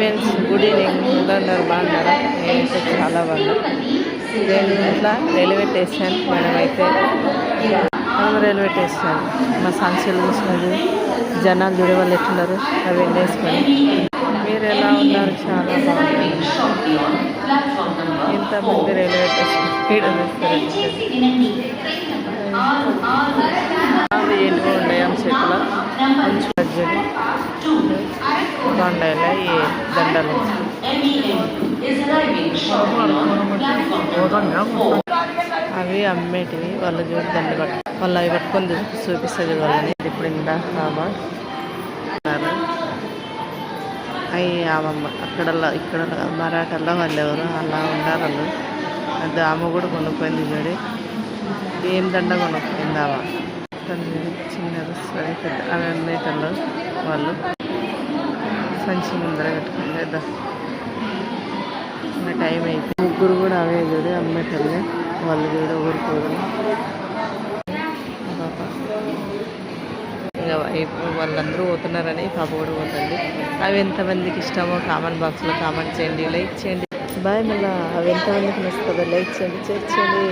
Friends, good evening. ఎలా ఉన్నారు? బాగున్నారా? నేనైతే చాలా బాగున్నా. ఇట్లా రైల్వే స్టేషన్ మనం రైల్వే స్టేషన్ మా సంచులు చూసినది జనాలు చూడే వాళ్ళు ఎట్లున్నారు అవి వేసుకొని. మీరు ఎలా ఉన్నారు? చాలా బాగున్నారు. ఇంతమంది రైల్వే స్టేషన్ అవి ఏంటివో ఉన్నాయి చేతిలో కొంచెం అజ్జడి బాగుండాయిలా ఈ దండలు. అవి అమ్మేటివి వాళ్ళు చూసి దండ వాళ్ళు అవి పట్టుకొని చూపిస్తుంది వాళ్ళని. ఇప్పుడు ఇందాబాద్ అవి ఆమమ్మ అక్కడ ఇక్కడ మరాఠాల్లో వాళ్ళు ఎవరు అలా ఉన్నారు. వాళ్ళు అది ఆమె కూడా కొనుక్కోయింది చూడి. ఏం దండ కొనుక్కోయింది ఆమె చిన్నది సరే పెద్ద అవి అమ్మేటల్లో వాళ్ళు సంచి ముందర పెట్టుకుంది. ఇంకా టైం అయితే ముగ్గురు కూడా అవే చూడు అమ్మేటల్లే వాళ్ళు కూడా ఊరుకోరు. పాప ఇంకా వాళ్ళందరూ పోతున్నారని పాప కూడా పోతుంది. అవి ఎంతమందికి ఇష్టమో కామెంట్ బాక్స్లో కామెంట్ చేయండి, లైక్ చేయండి. బాయ్. మళ్ళీ అవి ఎంతమందికి నచ్చుతుందో లైక్ చేయండి, షేర్ చేయండి.